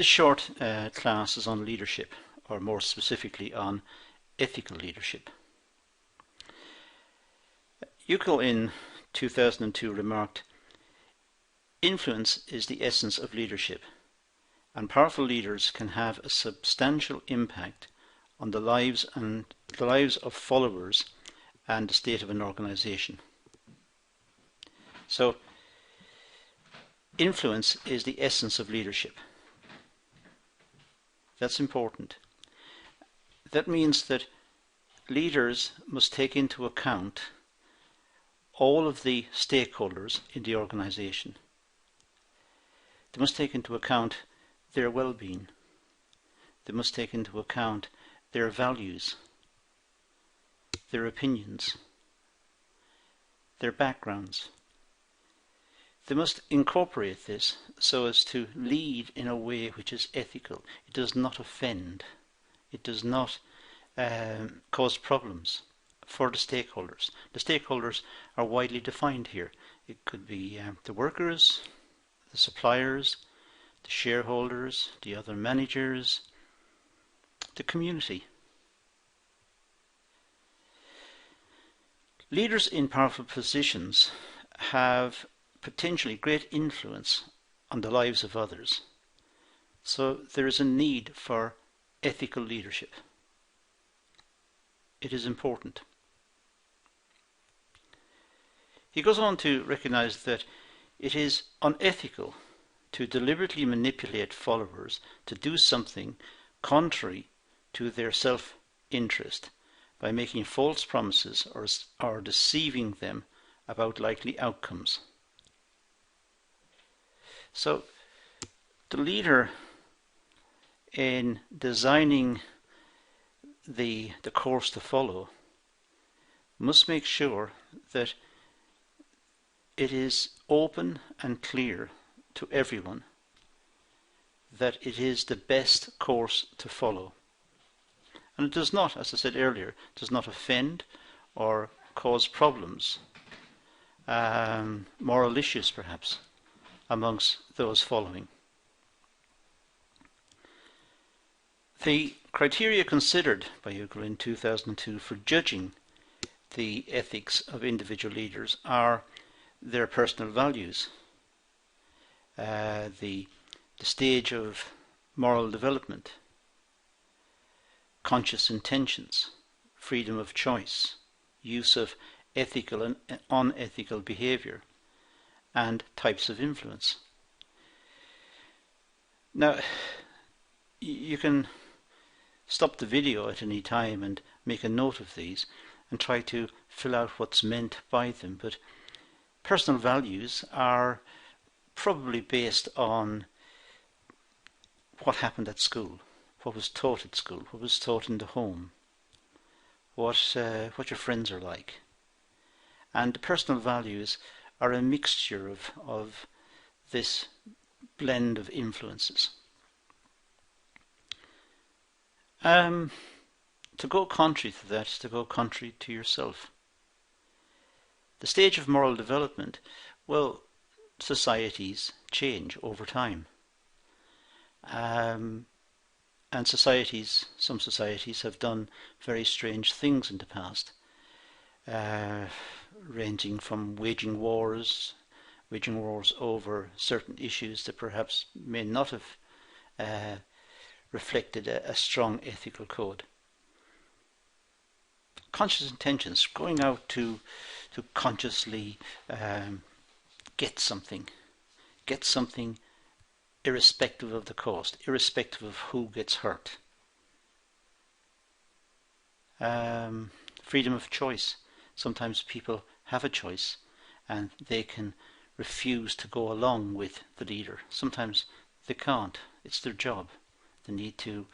This short class is on leadership, or more specifically on ethical leadership. Yukel in 2002 remarked, "Influence is the essence of leadership, and powerful leaders can have a substantial impact on the lives of followers and the state of an organization." So, influence is the essence of leadership. That's important. That means that leaders must take into account all of the stakeholders in the organization. They must take into account their well-being. They must take into account their values, their opinions, their backgrounds. They must incorporate this so as to lead in a way which is ethical. It does not offend. It does not cause problems for the stakeholders. The stakeholders are widely defined here. It could be the workers, the suppliers, the shareholders, the other managers, the community. Leaders in powerful positions have potentially great influence on the lives of others. So there is a need for ethical leadership. It is important. He goes on to recognize that it is unethical to deliberately manipulate followers to do something contrary to their self-interest by making false promises or deceiving them about likely outcomes. So, the leader in designing the course to follow must make sure that it is open and clear to everyone that it is the best course to follow. And it does not, as I said earlier, does not offend or cause problems, moral issues perhaps, amongst those following. The criteria considered by Yukel in 2002 for judging the ethics of individual leaders are their personal values, the stage of moral development, conscious intentions, freedom of choice, use of ethical and unethical behaviour, and types of influence. Now, you can stop the video at any time and make a note of these and try to fill out what's meant by them, but personal values are probably based on what happened at school, what was taught at school, what was taught in the home, what your friends are like. And personal values are a mixture of this blend of influences. To go contrary to that is to go contrary to yourself. The stage of moral development, well, societies change over time. And some societies have done very strange things in the past, ranging from waging wars over certain issues that perhaps may not have reflected a strong ethical code. Conscious intentions, going out to consciously get something irrespective of the cost, irrespective of who gets hurt. Freedom of choice. Sometimes people have a choice and they can refuse to go along with the leader. Sometimes they can't. It's their job. They need to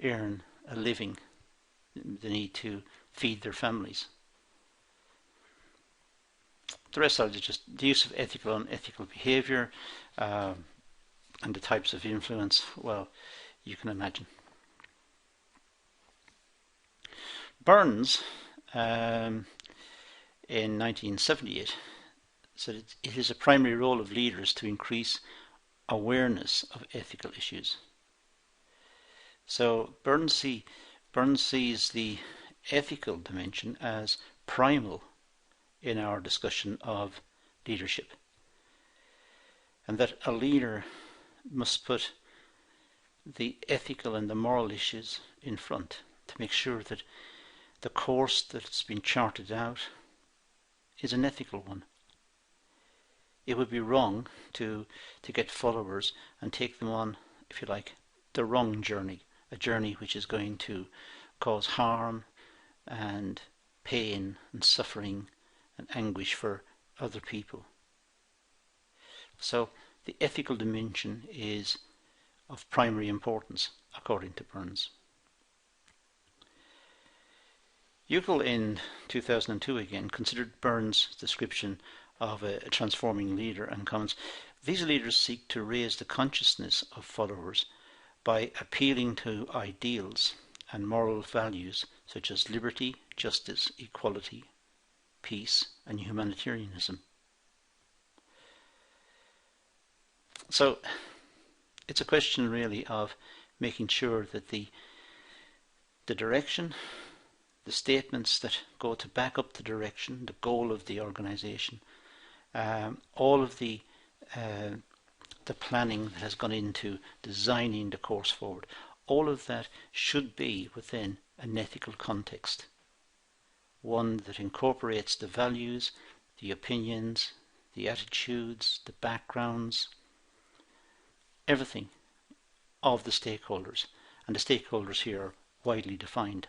earn a living. They need to feed their families. The rest are just the use of ethical and unethical behaviour, and the types of influence, well, you can imagine. Burns, in 1978, said it is a primary role of leaders to increase awareness of ethical issues. So Burns sees the ethical dimension as primal in our discussion of leadership, and that a leader must put the ethical and the moral issues in front to make sure that the course that's been charted out is an ethical one. It would be wrong to get followers and take them on, if you like, the wrong journey, a journey which is going to cause harm and pain and suffering and anguish for other people. So the ethical dimension is of primary importance, according to Burns. Uckel in 2002 again considered Burns' description of a transforming leader and comments, these leaders seek to raise the consciousness of followers by appealing to ideals and moral values such as liberty, justice, equality, peace, and humanitarianism. So it's a question really of making sure that the direction, the statements that go to back up the direction, the goal of the organisation, all of the planning that has gone into designing the course forward, all of that should be within an ethical context, one that incorporates the values, the opinions, the attitudes, the backgrounds, everything of the stakeholders, and the stakeholders here are widely defined.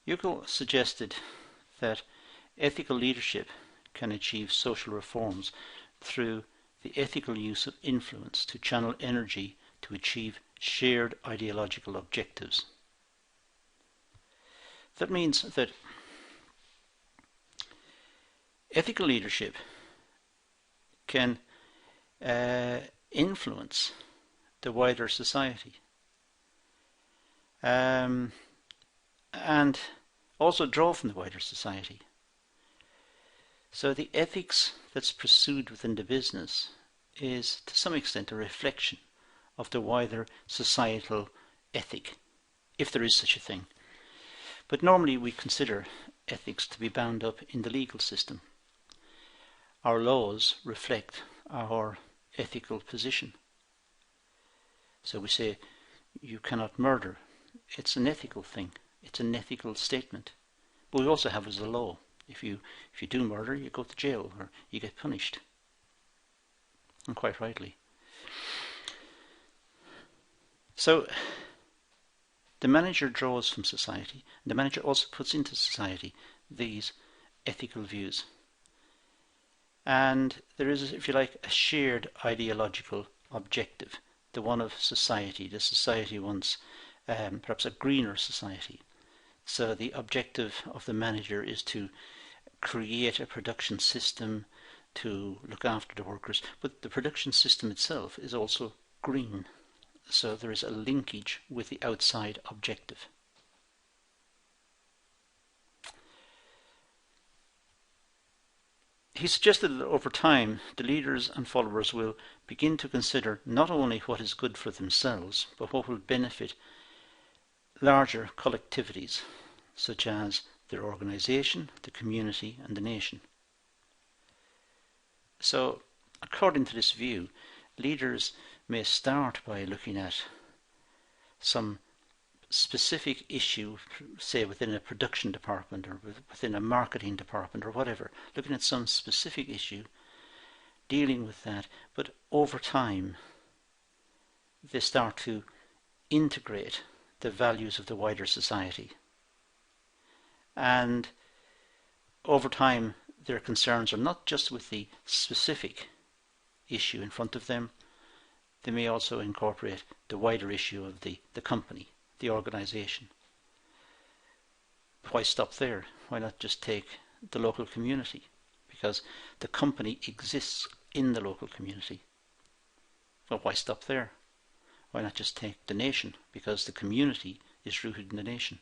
Uckel suggested that ethical leadership can achieve social reforms through the ethical use of influence to channel energy to achieve shared ideological objectives. That means that ethical leadership can influence the wider society and also draw from the wider society. So the ethics that's pursued within the business is to some extent a reflection of the wider societal ethic, if there is such a thing. But normally we consider ethics to be bound up in the legal system. Our laws reflect our ethical position. So we say you cannot murder. It's an ethical thing. It's an ethical statement. But we also have as a law. If you do murder, you go to jail or you get punished. And quite rightly. So the manager draws from society. The manager also puts into society these ethical views. And there is, if you like, a shared ideological objective, the one of society. The society wants perhaps a greener society. So the objective of the manager is to create a production system to look after the workers, but the production system itself is also green. So there is a linkage with the outside objective. He suggested that over time the leaders and followers will begin to consider not only what is good for themselves, but what will benefit larger collectivities, such as their organisation, the community and the nation. So, according to this view, leaders may start by looking at some specific issue, say within a production department or within a marketing department or whatever, looking at some specific issue, dealing with that, but over time they start to integrate the values of the wider society. And over time their concerns are not just with the specific issue in front of them, they may also incorporate the wider issue of the company, the organisation. Why stop there? Why not just take the local community? Because the company exists in the local community. Well, why stop there? Why not just take the nation? Because the community is rooted in the nation.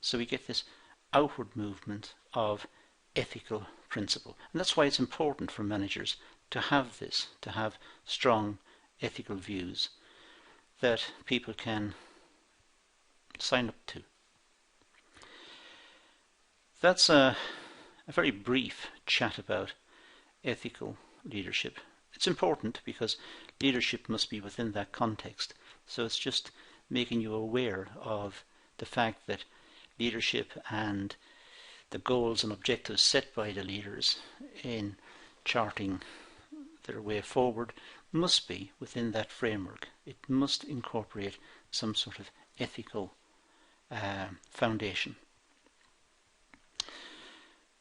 So we get this outward movement of ethical principle. And that's why it's important for managers to have this, to have strong ethical views, that people can sign up to. That's a very brief chat about ethical leadership. It's important because leadership must be within that context. So it's just making you aware of the fact that leadership and the goals and objectives set by the leaders in charting their way forward must be within that framework. It must incorporate some sort of ethical foundation.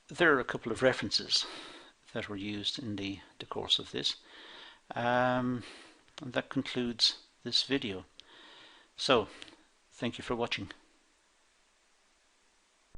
There are a couple of references that were used in the course of this. And that concludes this video. So, thank you for watching.